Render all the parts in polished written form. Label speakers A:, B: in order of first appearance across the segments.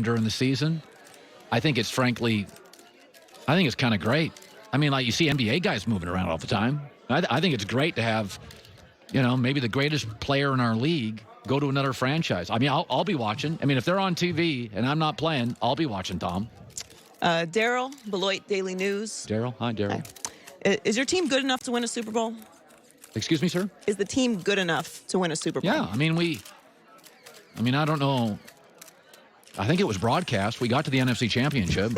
A: during the season. I think it's kind of great. I mean, like you see NBA guys moving around all the time. I think it's great to have, maybe the greatest player in our league go to another franchise. I mean, I'll be watching. I mean, if they're on TV and I'm not playing, I'll be watching, Tom.
B: Daryl, Beloit Daily News.
A: Daryl. Hi, Daryl.
B: Is your team good enough to win a Super Bowl?
A: Excuse me, sir?
B: Is the team good enough to win a Super Bowl?
A: Yeah, I don't know. I think it was broadcast. We got to the NFC Championship.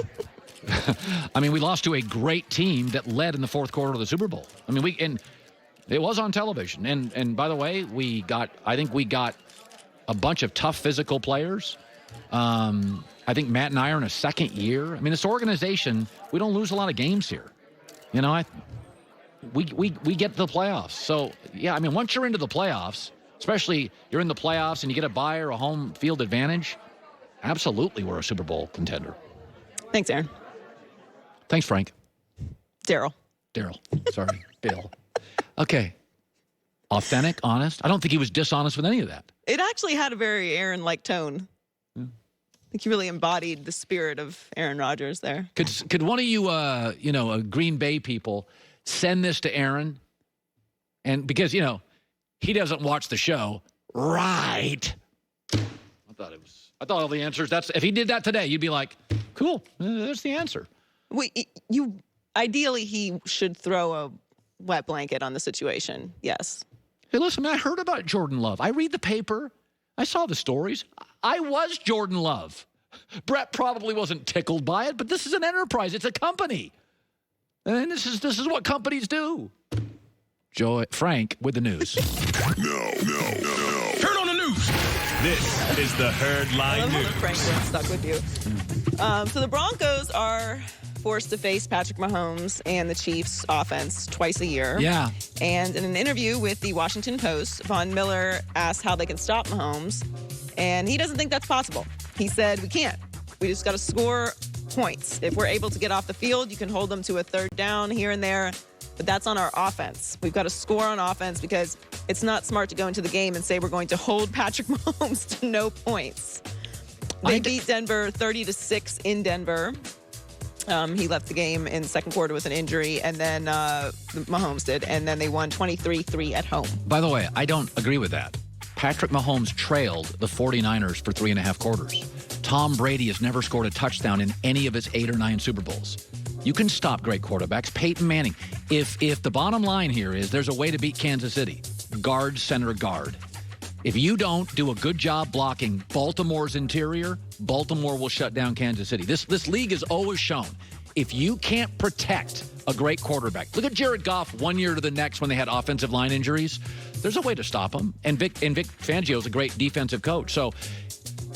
A: I mean, we lost to a great team that led in the fourth quarter of the Super Bowl. I mean, and it was on television. And by the way, I think we got a bunch of tough physical players. I think Matt and I are in a second year. I mean, this organization, we don't lose a lot of games here. We get to the playoffs. So, yeah, I mean, once you're into the playoffs, especially you're in the playoffs and you get a bye or a home field advantage, absolutely we're a Super Bowl contender.
B: Thanks, Aaron.
A: Thanks, Frank.
B: Daryl.
A: Sorry, Bill. Okay. Authentic, honest. I don't think he was dishonest with any of that.
B: It actually had a very Aaron-like tone. Yeah. I think he really embodied the spirit of Aaron Rodgers there.
A: Could one of you, Green Bay people, send this to Aaron? And because, he doesn't watch the show. Right. I thought all the answers. If he did that today, you'd be like, cool. That's the answer.
B: Ideally, he should throw a wet blanket on the situation. Yes.
A: Hey, listen, I heard about Jordan Love. I read the paper. I saw the stories. I was Jordan Love. Brett probably wasn't tickled by it, but this is an enterprise. It's a company. And this is what companies do. Frank with the news.
C: No.
D: Turn on the news. This is the Herd Line News.
B: Frank went stuck with you. So the Broncos are forced to face Patrick Mahomes and the Chiefs offense twice a year.
A: Yeah.
B: And in an interview with the Washington Post, Von Miller asked how they can stop Mahomes, and he doesn't think that's possible. He said, we can't. We just got to score points. If we're able to get off the field, you can hold them to a third down here and there, but that's on our offense. We've got to score on offense because it's not smart to go into the game and say we're going to hold Patrick Mahomes to no points. They beat Denver 30-6 in Denver. He left the game in the second quarter with an injury, and then Mahomes did, and then they won 23-3 at home.
A: By the way, I don't agree with that. Patrick Mahomes trailed the 49ers for 3.5 quarters. Tom Brady has never scored a touchdown in any of his 8 or 9 Super Bowls. You can stop great quarterbacks. Peyton Manning. If the bottom line here is there's a way to beat Kansas City, guard, center, guard. If you don't do a good job blocking Baltimore's interior, Baltimore will shut down Kansas City. This league has always shown, if you can't protect a great quarterback, look at Jared Goff 1 year to the next when they had offensive line injuries. There's a way to stop them. And Vic Fangio is a great defensive coach. So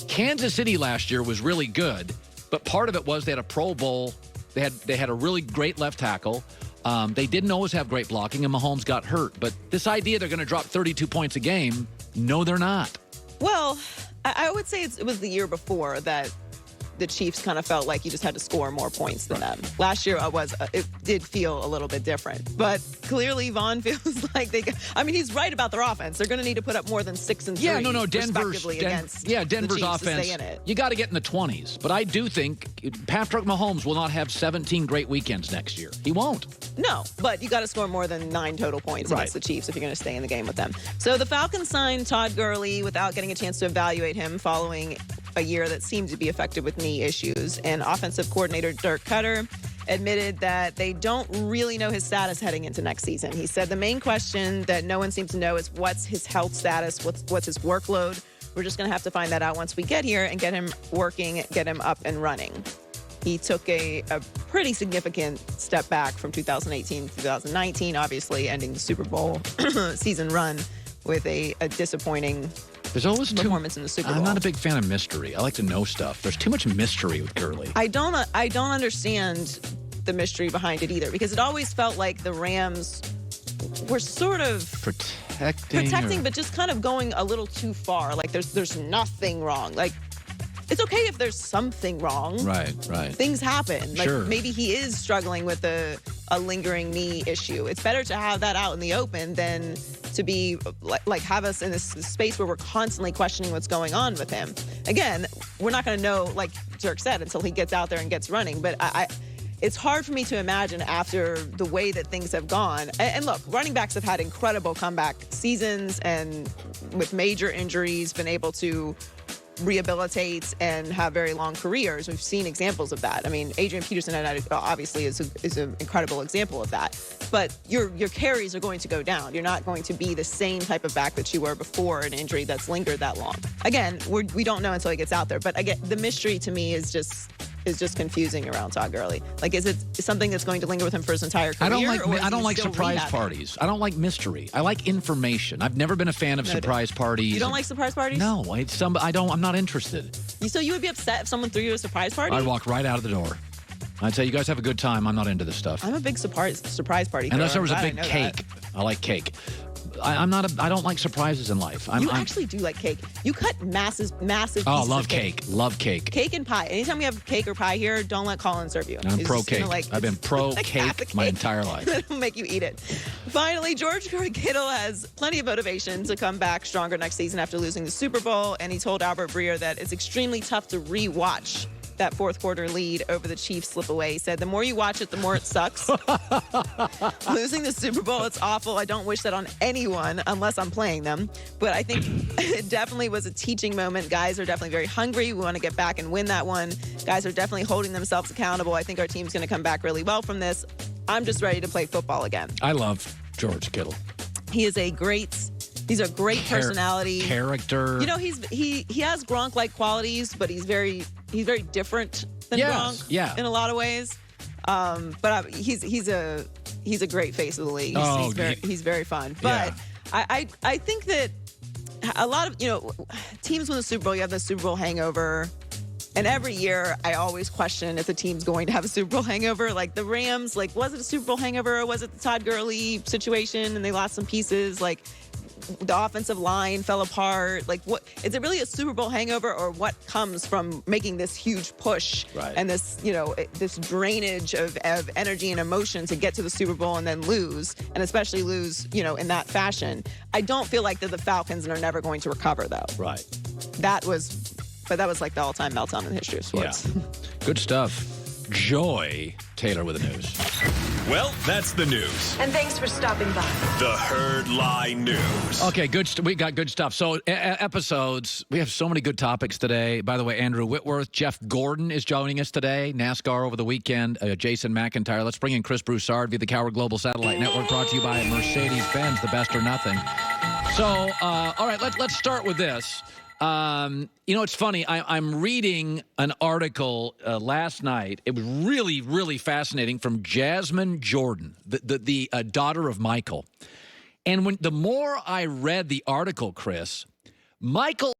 A: Kansas City last year was really good, but part of it was they had a Pro Bowl. They had a really great left tackle. They didn't always have great blocking, and Mahomes got hurt. But this idea they're going to drop 32 points a game, no, they're not.
B: Well, I would say it was the year before that the Chiefs kind of felt like you just had to score more points than them. Last year, it did feel a little bit different. But clearly, Vaughn feels like he's right about their offense. They're going to need to put up more than 6 and 3.
A: Yeah, no,
B: Denver's
A: offense.
B: To stay in it.
A: You got to get in the 20s. But I do think Patrick Mahomes will not have 17 great weekends next year. He won't.
B: No, but you got to score more than 9 total points against the Chiefs if you're going to stay in the game with them. So the Falcons signed Todd Gurley without getting a chance to evaluate him following a year that seemed to be affected with knee issues. And offensive coordinator Dirk Cutter admitted that they don't really know his status heading into next season. He said the main question that no one seems to know is what's his health status, what's his workload. We're just going to have to find that out once we get here and get him working, get him up and running. He took a pretty significant step back from 2018 to 2019, obviously ending the Super Bowl season run with a disappointing
A: There's always
B: performance in the Super Bowl.
A: I'm not a big fan of mystery. I like to know stuff. There's too much mystery with Gurley.
B: I don't understand the mystery behind it either, because it always felt like the Rams were sort of protecting, but just kind of going a little too far. Like there's nothing wrong. Like it's okay if there's something wrong.
A: Right.
B: Things happen. Like
A: sure.
B: Maybe he is struggling with a lingering knee issue. It's better to have that out in the open than to be like have us in this space where we're constantly questioning what's going on with him. Again, we're not going to know, like Dirk said, until he gets out there and gets running. But it's hard for me to imagine after the way that things have gone. And look, running backs have had incredible comeback seasons and with major injuries been able to rehabilitate and have very long careers. We've seen examples of that. I mean, Adrian Peterson obviously is an incredible example of that. But your carries are going to go down. You're not going to be the same type of back that you were before an injury that's lingered that long. Again, we don't know until he gets out there. But again, the mystery to me is just confusing around Todd Gurley. Like, is it something that's going to linger with him for his entire career?
A: I don't like surprise parties. I don't like mystery. I like information. I've never been a fan of surprise parties.
B: You don't like surprise parties?
A: No, I'm not interested.
B: So you would be upset if someone threw you a surprise party?
A: I'd walk right out of the door. I'd say, you guys have a good time. I'm not into this stuff.
B: I'm a big surprise party.
A: Unless there was a big cake. I like cake. I don't like surprises in life.
B: You actually do like cake. You cut massive pieces
A: love
B: of cake.
A: Love cake.
B: Cake and pie. Anytime we have cake or pie here, don't let Colin serve you.
A: I'm pro cake. I've been pro cake my entire life.
B: It'll make you eat it. Finally, George Kittle has plenty of motivation to come back stronger next season after losing the Super Bowl, and he told Albert Breer that it's extremely tough to re-watch that fourth quarter lead over the Chiefs slip away. He said, the more you watch it, the more it sucks. Losing the Super Bowl, it's awful. I don't wish that on anyone unless I'm playing them. But I think it definitely was a teaching moment. Guys are definitely very hungry. We want to get back and win that one. Guys are definitely holding themselves accountable. I think our team's going to come back really well from this. I'm just ready to play football again.
A: I love George Kittle.
B: He's a great personality.
A: Character.
B: You know, he has Gronk-like qualities, but he's very different than Gronk in a lot of ways. But he's a great face of the league. He's very fun. But I think that a lot of teams win the Super Bowl. You have the Super Bowl hangover. And every year, I always question if the team's going to have a Super Bowl hangover. Like the Rams, was it a Super Bowl hangover or was it the Todd Gurley situation and they lost some pieces? Like, the offensive line fell apart. Like, what is it really a Super Bowl hangover, or what comes from making this huge push and this, this drainage of energy and emotion to get to the Super Bowl and then lose, and especially lose, in that fashion? I don't feel like they're the Falcons and are never going to recover, though.
A: Right.
B: That was like the all-time meltdown in the history of sports.
A: Yeah. Good stuff. Joy Taylor with the news.
D: Well, that's the news.
C: And thanks for stopping by.
D: The Herd Line News.
A: Okay, we got good stuff. So episodes, we have so many good topics today. By the way, Andrew Whitworth, Jeff Gordon is joining us today. NASCAR over the weekend. Jason McIntyre. Let's bring in Chris Broussard via the Coward Global Satellite Network, brought to you by Mercedes-Benz, the best or nothing. So, all right, let's start with this. It's funny. I'm reading an article last night. It was really, really fascinating, from Jasmine Jordan, the daughter of Michael. And the more I read the article, Chris, Michael